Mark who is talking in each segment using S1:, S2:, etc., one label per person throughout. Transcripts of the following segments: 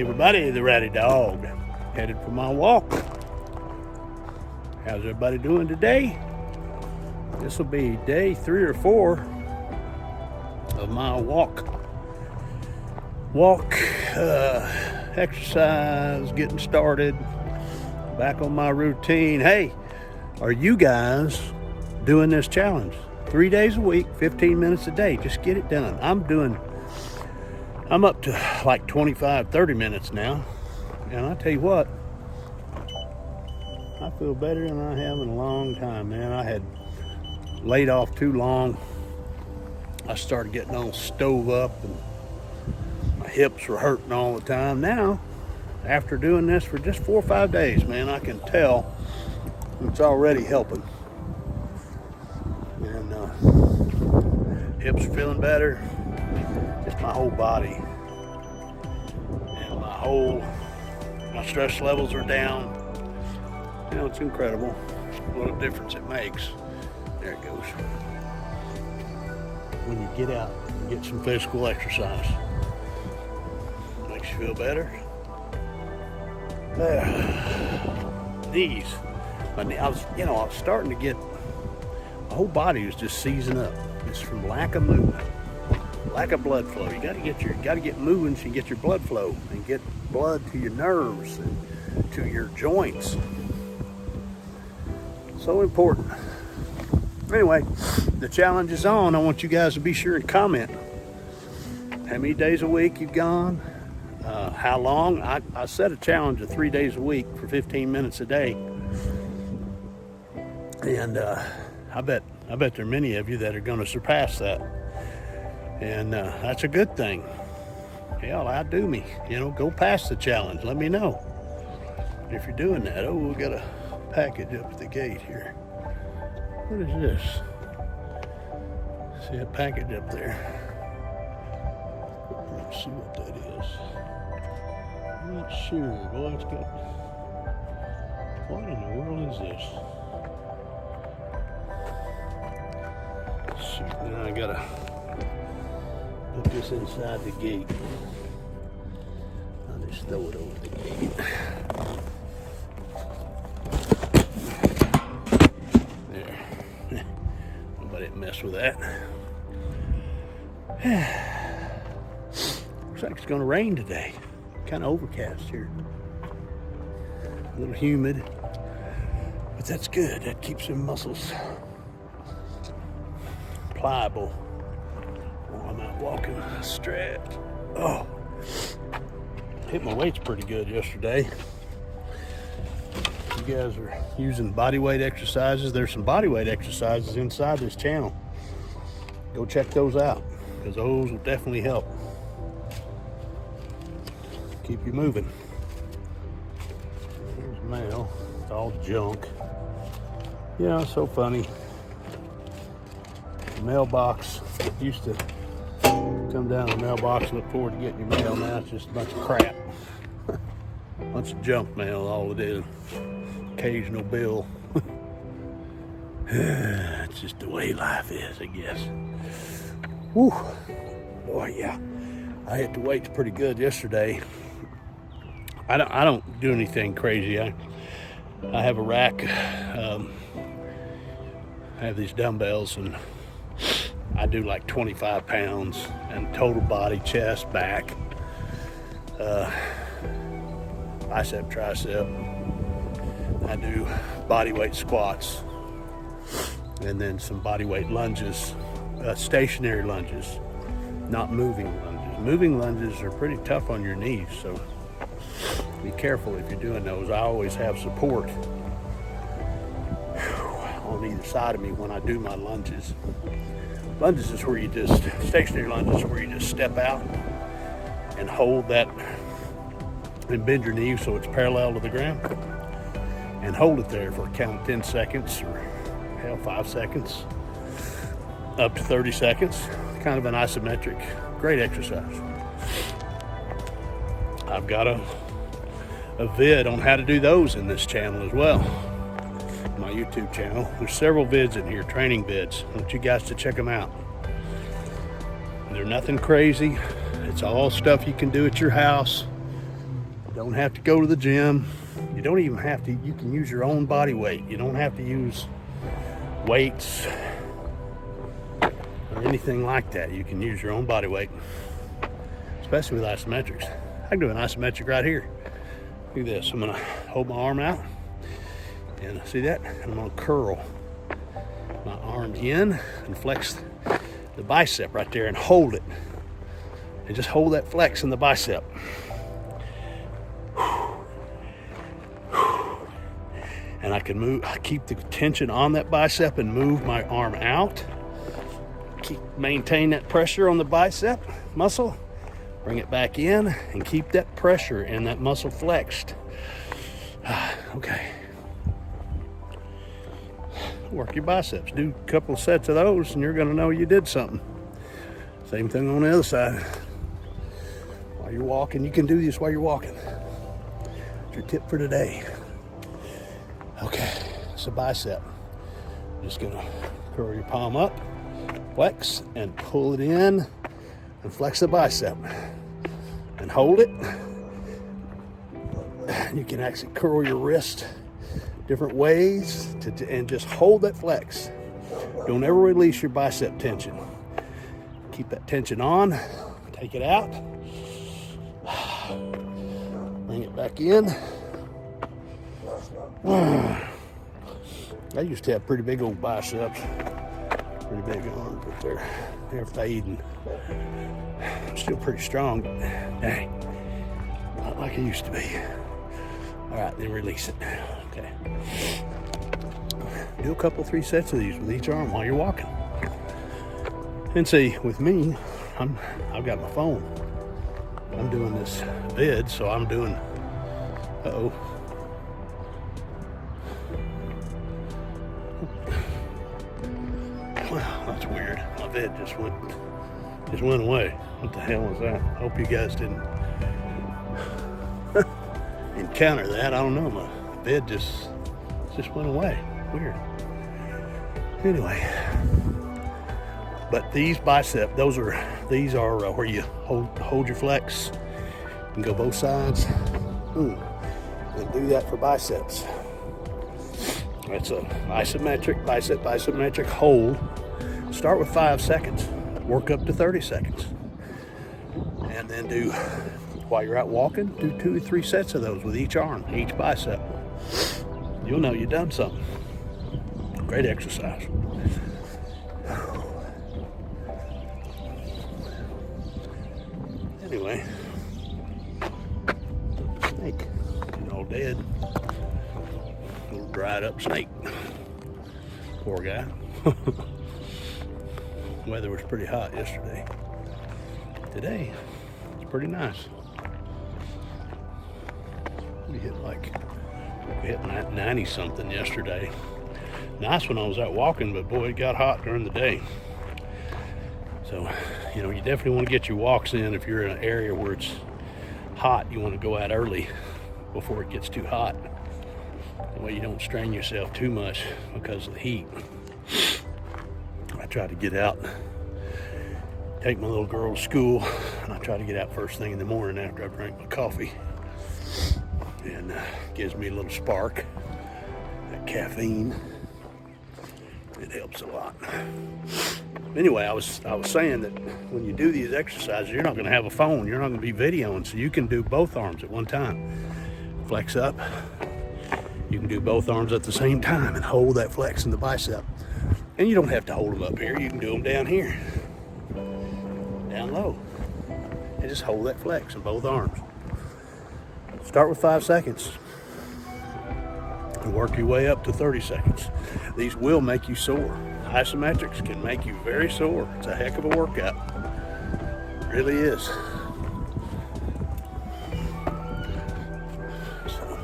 S1: everybody, the RowdyDawg, headed for my walk. How's everybody doing today? This will be day 3 or 4 of my walk, exercise, getting started, back on my routine. Hey, are you guys doing this challenge? 3 days a week, 15 minutes a day, just get it done. I'm up to like 25, 30 minutes now. And I tell you what, I feel better than I have in a long time, man. I had laid off too long. I started getting all stove up and my hips were hurting all the time. Now, after doing this for just 4 or 5 days, man, I can tell it's already helping. And hips are feeling better. Just my whole body. And my stress levels are down. You know, it's incredible what a difference it makes. There it goes. When you get out and get some physical exercise. Makes you feel better. Knees. I was starting to get, my whole body was just seizing up. It's from lack of movement, lack of blood flow. You gotta get moving so you get your blood flow and get blood to your nerves and to your joints. So important. Anyway, the challenge is on. I want you guys to be sure and comment how many days a week you've gone, how long. I set a challenge of 3 days a week for 15 minutes a day. And I bet there are many of you that are going to surpass that. And that's a good thing. Hell, outdo me. Go past the challenge. Let me know if you're doing that. Oh, we got a package up at the gate here. What is this? See a package up there. Let's see what that is. I'm not sure. Boy, it's got... What in the world is this? Shoot, now I gotta put this inside the gate. I'll just throw it over the gate. There. Nobody mess with that. Looks like it's gonna rain today. Kind of overcast here. A little humid, but that's good. That keeps them muscles pliable. Oh, I'm out walking, stretch. Oh, hit my weights pretty good yesterday. You guys are using body weight exercises. There's some body weight exercises inside this channel. Go check those out, because those will definitely help keep you moving. Here's mail. It's all junk. Yeah, it's so funny. The mailbox used to come down the mailbox and look forward to getting your mail. Now it's just a bunch of crap. Bunch of junk mail, all it is. Occasional bill. It's just the way life is, I guess. Whew. Boy, yeah. I hit the weights pretty good yesterday. I don't do anything crazy. I have a rack. I have these dumbbells, and I do like 25 pounds and total body, chest, back, bicep, tricep. I do body weight squats and then some body weight lunges, stationary lunges, not moving lunges. Moving lunges are pretty tough on your knees, so be careful if you're doing those. I always have support on either side of me when I do my lunges. Lunges is where stationary lunges is where you just step out and hold that and bend your knee so it's parallel to the ground and hold it there for a count of 10 seconds or 5 seconds up to 30 seconds. Kind of an isometric, great exercise. I've got a vid on how to do those in this channel as well. My YouTube channel. There's several vids in here, training vids. I want you guys to check them out. They're nothing crazy. It's all stuff you can do at your house. don't have to go to the gym. You don't even have to, you can use your own body weight. You don't have to use weights or anything like that. You can use your own body weight, especially with isometrics. I can do an isometric right here. Look at this. I'm gonna hold my arm out, and see that? And I'm gonna curl my arm in and flex the bicep right there and hold it. And just hold that flex in the bicep. And I can move, keep the tension on that bicep and move my arm out. Maintain that pressure on the bicep muscle. Bring it back in and keep that pressure and that muscle flexed. Okay. Work your biceps. Do a couple of sets of those and you're gonna know you did something. Same thing on the other side. While you're walking, you can do this while you're walking. That's your tip for today. Okay, it's a bicep. Just gonna curl your palm up, flex, and pull it in, and flex the bicep. And hold it. You can actually curl your wrist different ways, and just hold that flex. Don't ever release your bicep tension. Keep that tension on, take it out, bring it back in. I used to have pretty big old biceps, pretty big arms, but they're fading. I'm still pretty strong, but dang, not like I used to be. All right, then release it. Okay. Do a couple, 3 sets of these with each arm while you're walking. And see, with me, I've got my phone. I'm doing this vid, so I'm doing, uh-oh. Wow, that's weird. My vid just went away. What the hell was that? I hope you guys didn't encounter that. I don't know. My vid just went away. Weird. Anyway, but these bicep, these are where you hold your flex and go both sides. And do that for biceps. That's a isometric, bicep isometric hold. Start with 5 seconds. Work up to 30 seconds. And then do, while you're out walking, do 2 or 3 sets of those with each arm, each bicep. You'll know you've done something. Great exercise. Anyway, snake, all dead. Little dried up snake. Poor guy. Weather was pretty hot yesterday. Today, it's pretty nice. We hit 90 something yesterday. Nice when I was out walking, but boy, it got hot during the day. So, you know, you definitely want to get your walks in. If you're in an area where it's hot, you want to go out early before it gets too hot. That way you don't strain yourself too much because of the heat. I try to get out, take my little girl to school, and I try to get out first thing in the morning after I drink my coffee. And gives me a little spark. That caffeine, it helps a lot. Anyway, I was saying that when you do these exercises, you're not going to have a phone. You're not going to be videoing, so you can do both arms at one time. Flex up. You can do both arms at the same time and hold that flex in the bicep. And you don't have to hold them up here. You can do them down here, down low, and just hold that flex in both arms. Start with 5 seconds and work your way up to 30 seconds. These will make you sore. Isometrics can make you very sore. It's a heck of a workout. It really is. So,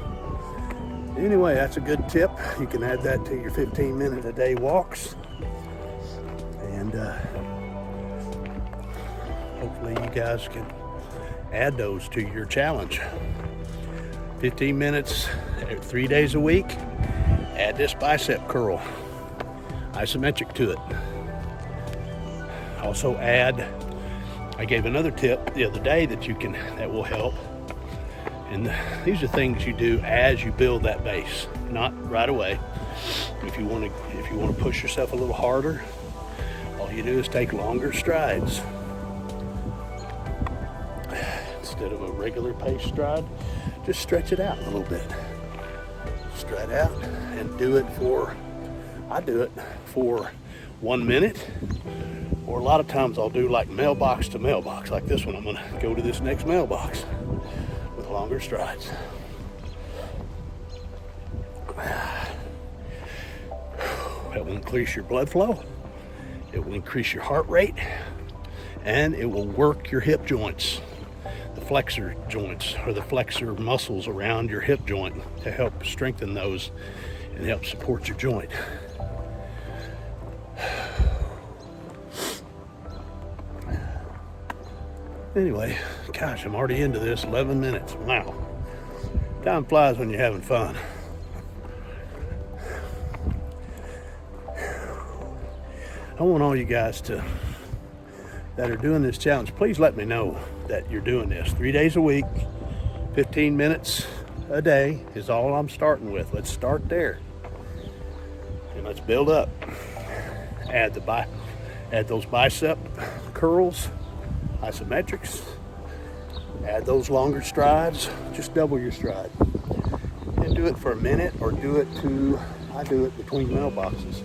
S1: anyway, that's a good tip. You can add that to your 15-minute a day walks. And hopefully you guys can add those to your challenge. 15 minutes, 3 days a week. Add this bicep curl, isometric to it. Also add, I gave another tip the other day that will help, And these are things you do as you build that base, not right away. If you want to push yourself a little harder, all you do is take longer strides. Instead of a regular pace stride, just stretch it out a little bit. Stride out and do it for, I do it for 1 minute, or a lot of times I'll do like mailbox to mailbox. Like this one, I'm gonna go to this next mailbox with longer strides. That will increase your blood flow, it will increase your heart rate, and it will work your hip joints, the flexor joints, or the flexor muscles around your hip joint, to help strengthen those and help support your joint. Anyway, gosh, I'm already into this, 11 minutes. Wow. Time flies when you're having fun. I want all you guys that are doing this challenge, please let me know that you're doing this. 3 days a week, 15 minutes a day is all I'm starting with. Let's start there. And let's build up. Add those bicep curls, isometrics. Add those longer strides, just double your stride. And do it for a minute, or I do it between mailboxes.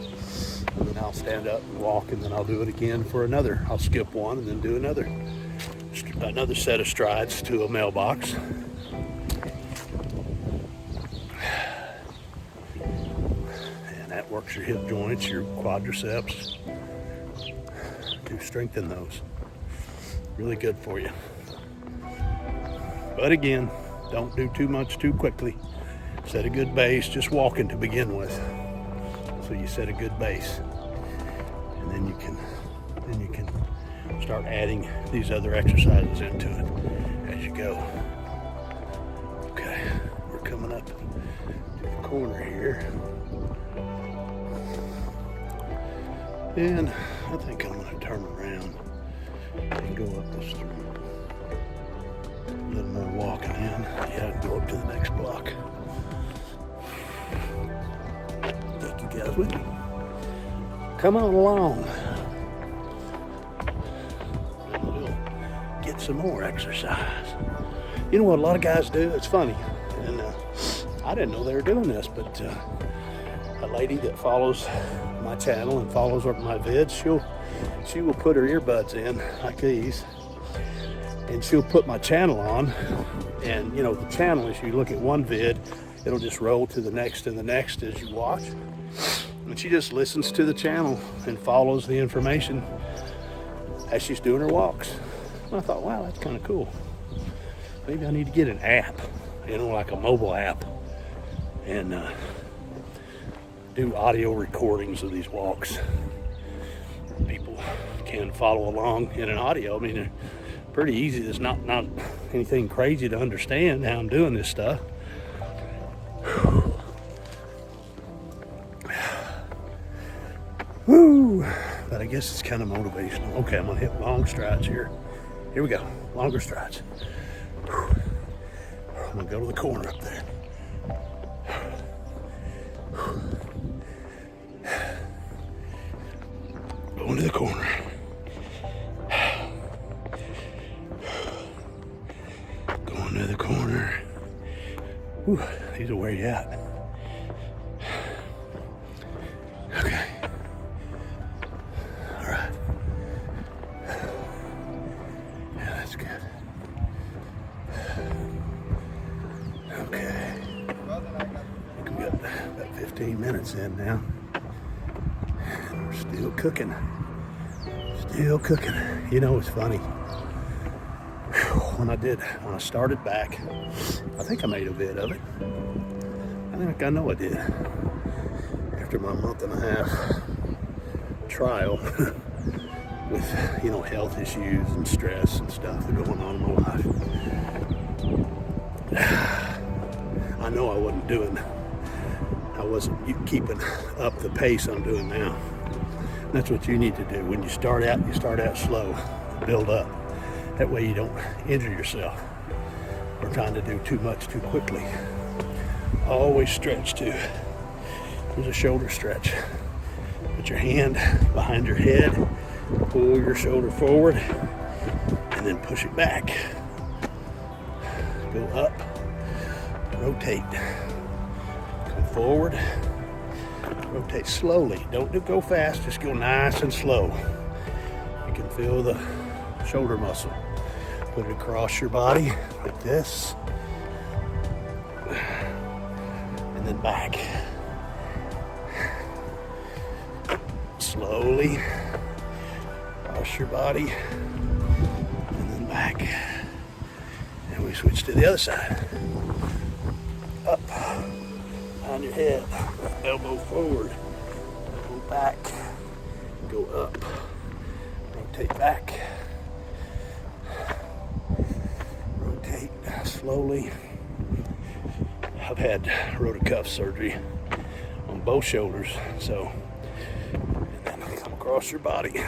S1: And then I'll stand up and walk, and then I'll do it again for another. I'll skip one and then do another set of strides to a mailbox. And that works your hip joints, your quadriceps, to strengthen those. Really good for you. But again, don't do too much too quickly. Set a good base, just walking to begin with. So you set a good base, and then you can start adding these other exercises into it as you go. Okay, we're coming up to the corner here, and I think I'm going to turn around and go up this street. A little more walking in. Yeah, go up to the next block. Take you guys with me. Come on along. And we'll get some more exercise. You know what a lot of guys do? It's funny. And I didn't know they were doing this, but a lady that follows my channel and follows my vids, she will put her earbuds in like these, and she'll put my channel on. And you know, the channel, as you look at one vid, it'll just roll to the next and the next as you watch. And she just listens to the channel and follows the information as she's doing her walks. And I thought, wow, that's kind of cool. Maybe I need to get an app, you know, like a mobile app, and do audio recordings of these walks. People can follow along in an audio. I mean, they're pretty easy. There's not anything crazy to understand how I'm doing this stuff. Woo! But I guess it's kind of motivational. Okay, I'm gonna hit long strides here. Here we go, longer strides. I'm gonna go to the corner up there. Going to the corner. Going to the corner. Whew, these are where you at. Okay. All right. Yeah, that's good. Okay. We got about 15 minutes in now. And we're still cooking. Still cooking. You know, it's funny. When I started back, I think I made a vid of it. I know I did. After my month and a half trial with, you know, health issues and stress and stuff that are going on in my life. I know I wasn't keeping up the pace I'm doing now. And that's what you need to do. When you start out slow, build up. That way you don't injure yourself or trying to do too much too quickly. Always stretch too. Here's a shoulder stretch. Put your hand behind your head, pull your shoulder forward, and then push it back. Go up, rotate, come forward, rotate slowly. Don't go fast, just go nice and slow. You can feel the shoulder muscle. Put it across your body like this, and then back. Slowly across your body, and then back. And we switch to the other side. Up, on your head, elbow forward, elbow back, go up, rotate back, rotate slowly. I've had rotacuff surgery on both shoulders, so, and then come across your body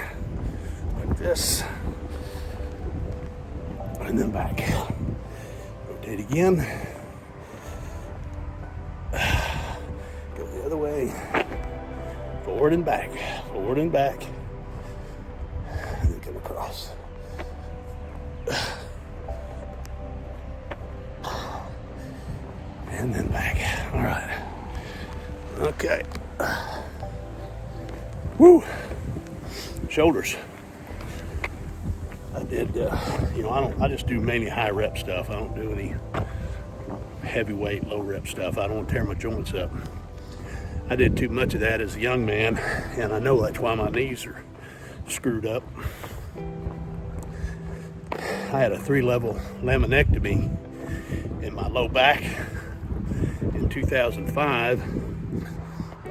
S1: like this, and then back. Rotate again. Go the other way. Forward and back. Forward and back. And then come across. And then back. All right. Okay. Woo. Shoulders. I did, I just do mainly high rep stuff. I don't do any heavyweight, low rep stuff. I don't want to tear my joints up. I did too much of that as a young man, and I know that's why my knees are screwed up. I had a 3-level laminectomy in my low back in 2005.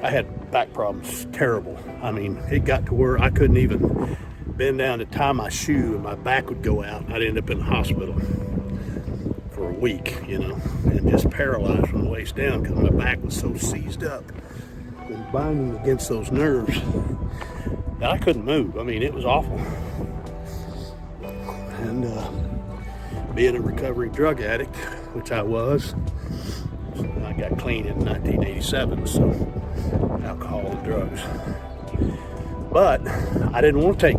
S1: I had back problems, terrible. I mean, it got to where I couldn't even bend down to tie my shoe and my back would go out. I'd end up in the hospital for a week, and just paralyzed from the waist down because my back was so seized up and binding against those nerves that I couldn't move. I mean, it was awful. And being a recovering drug addict, which I was, I got clean in 1987, so alcohol and drugs. But I didn't want to take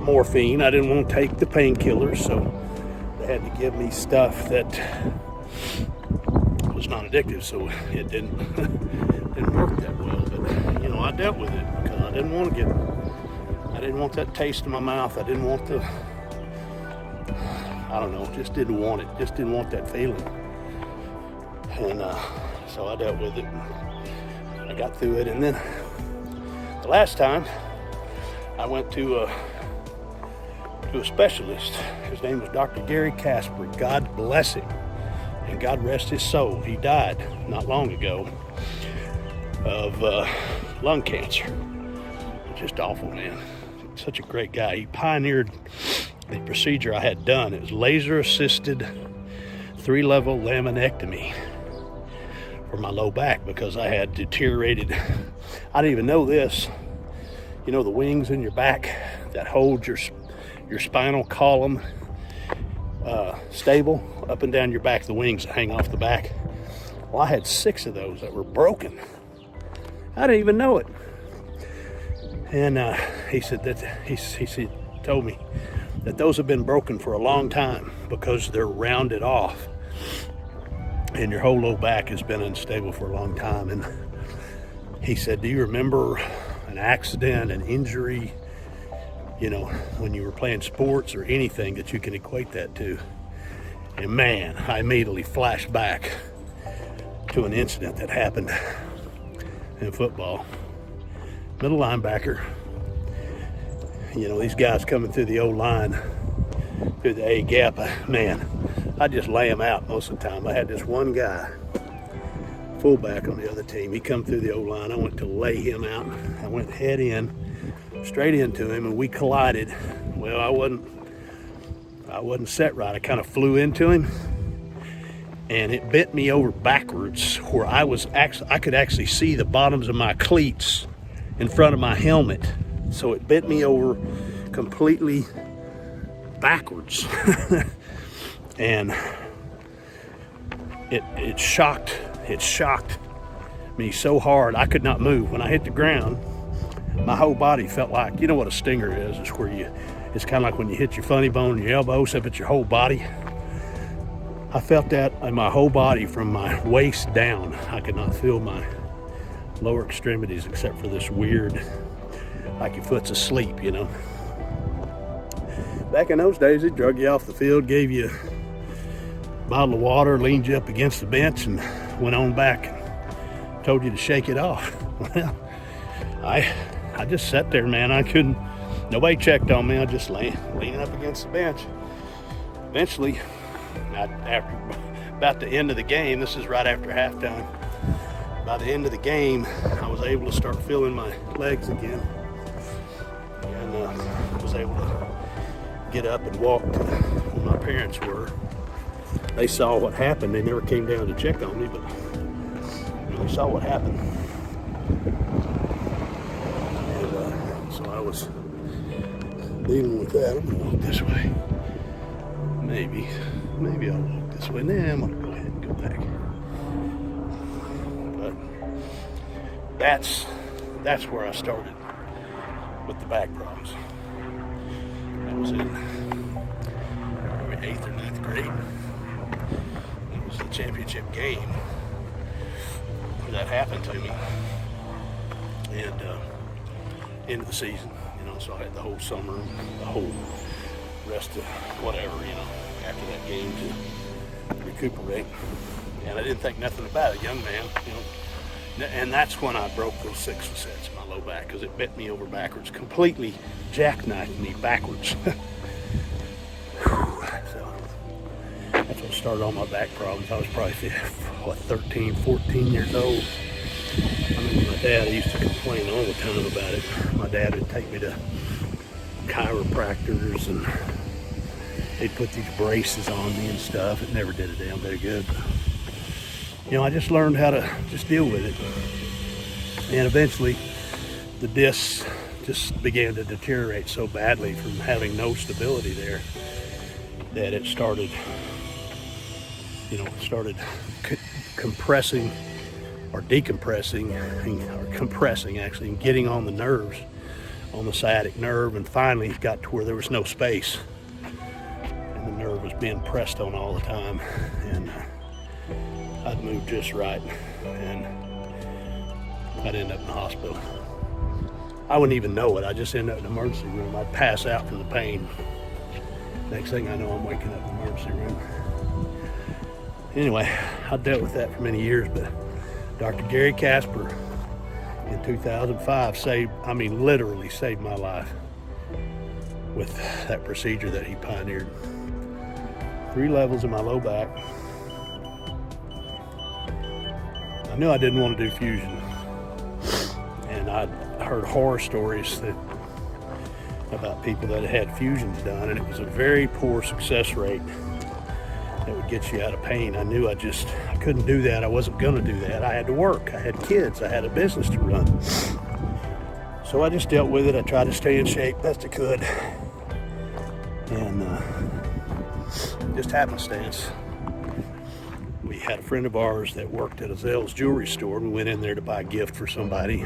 S1: morphine. I didn't want to take the painkillers, so they had to give me stuff that was not addictive, so it didn't work that well. But I dealt with it because I didn't want that taste in my mouth. I didn't want just didn't want it. Just didn't want that feeling. And so I dealt with it. I got through it, and then the last time I went to a specialist. His name was Dr. Gary Casper. God bless him, and God rest his soul. He died not long ago of lung cancer. Just awful, man. Such a great guy. He pioneered the procedure I had done. It was laser-assisted 3-level laminectomy for my low back because I had deteriorated. I didn't even know this. The wings in your back that hold your spinal column stable up and down your back, the wings that hang off the back. Well, I had 6 of those that were broken. I didn't even know it. And he said that he told me that those have been broken for a long time because they're rounded off, and your whole low back has been unstable for a long time. And he said, "Do you remember an accident, an injury, when you were playing sports or anything that you can equate that to?" And man, I immediately flashed back to an incident that happened in football. Middle linebacker. These guys coming through the O-line, through the A gap, man, I just lay them out most of the time. I had this one guy, fullback on the other team. He come through the O-line. I went to lay him out. I went head in, straight into him, and we collided. Well, I wasn't set right. I kind of flew into him, and it bent me over backwards where I could actually see the bottoms of my cleats in front of my helmet. So it bent me over completely backwards. And it shocked me so hard I could not move. When I hit the ground, my whole body felt like, you know what a stinger is? It's where it's kind of like when you hit your funny bone in your elbow, except it's your whole body. I felt that in my whole body from my waist down. I could not feel my lower extremities except for this weird, like your foot's asleep, you know. Back in those days, they drug you off the field, gave you a bottle of water, leaned you up against the bench, and went on back and told you to shake it off. Well, I just sat there, man. I couldn't, nobody checked on me. I just leaning up against the bench. Eventually, after about the end of the game, this is right after halftime, by the end of the game, I was able to start feeling my legs again, and was able to get up and walk to where my parents were. They saw what happened. They never came down to check on me, but they saw what happened. And so I was dealing with that. I'm gonna walk this way. Maybe I'll walk this way. Nah, I'm gonna go ahead and go back. But that's where I started with the back problems. That was in probably 8th or 9th grade. It was the championship game where that happened to me. And end of the season, you know, so I had the whole summer, the whole rest of whatever, you know, after that game to recuperate. And I didn't think nothing about it, young man, you know. And that's when I broke those 6 facets in my low back, because it bent me over backwards, completely jackknifed me backwards. So that's what started all my back problems. I was probably 13, 14 years old. I remember my dad used to complain all the time about it. My dad would take me to chiropractors and they'd put these braces on me and stuff. It never did a damn bit good. But, you know, I just learned how to just deal with it. And eventually the discs just began to deteriorate so badly from having no stability there that it started, compressing or decompressing, or compressing actually, and getting on the nerves, on the sciatic nerve, and finally it got to where there was no space. And the nerve was being pressed on all the time. And I'd move just right, and I'd end up in the hospital. I wouldn't even know it. I'd just end up in the emergency room. I'd pass out from the pain. Next thing I know, I'm waking up in the emergency room. Anyway, I dealt with that for many years, but Dr. Gary Casper in 2005 literally saved my life with that procedure that he pioneered. 3 levels in my low back. I knew I didn't want to do fusion, and I'd heard horror stories about people that had fusions done, and it was a very poor success rate that would get you out of pain. I knew I couldn't do that. I wasn't going to do that. I had to work. I had kids. I had a business to run. So I just dealt with it. I tried to stay in shape best I could. And just happenstance, we had a friend of ours that worked at a Zell's jewelry store. We went in there to buy a gift for somebody.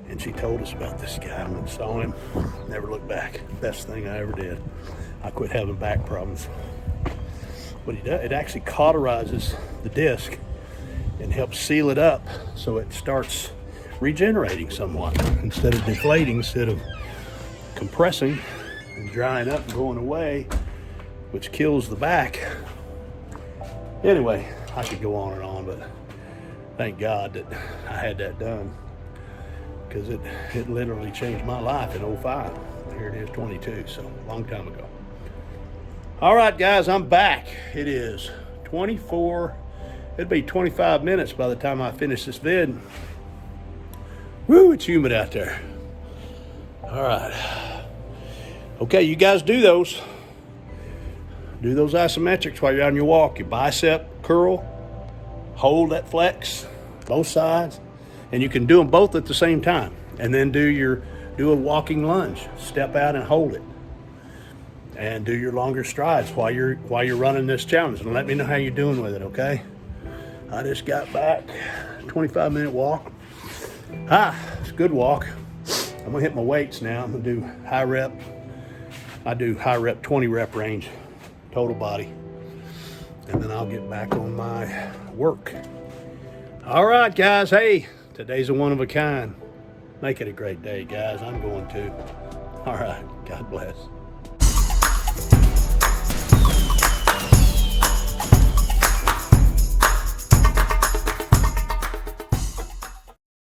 S1: And she told us about this guy. I went and saw him. Never looked back. Best thing I ever did. I quit having back problems. What he does, it actually cauterizes the disc and helps seal it up so it starts regenerating somewhat. Instead of deflating, instead of compressing and drying up and going away, which kills the back. Anyway, I could go on and on, but thank God that I had that done, because it literally changed my life in 05. Here it is, 22, so a long time ago. All right, guys, I'm back. It is 24, it'll be 25 minutes by the time I finish this vid. Woo, it's humid out there. All right. Okay, you guys do those. Do those isometrics while you're on your walk. Your bicep curl, hold that flex, both sides. And you can do them both at the same time. And then do a walking lunge. Step out and hold it. and do your longer strides while you're running this challenge, and let me know how you're doing with it, okay? I just got back, 25-minute walk. It's a good walk. I'm gonna hit my weights now. I'm gonna do high rep. I do high rep, 20 rep range, total body. And then I'll get back on my work. All right, guys. Hey, today's a one of a kind. Make it a great day, guys. I'm going to. All right. God bless.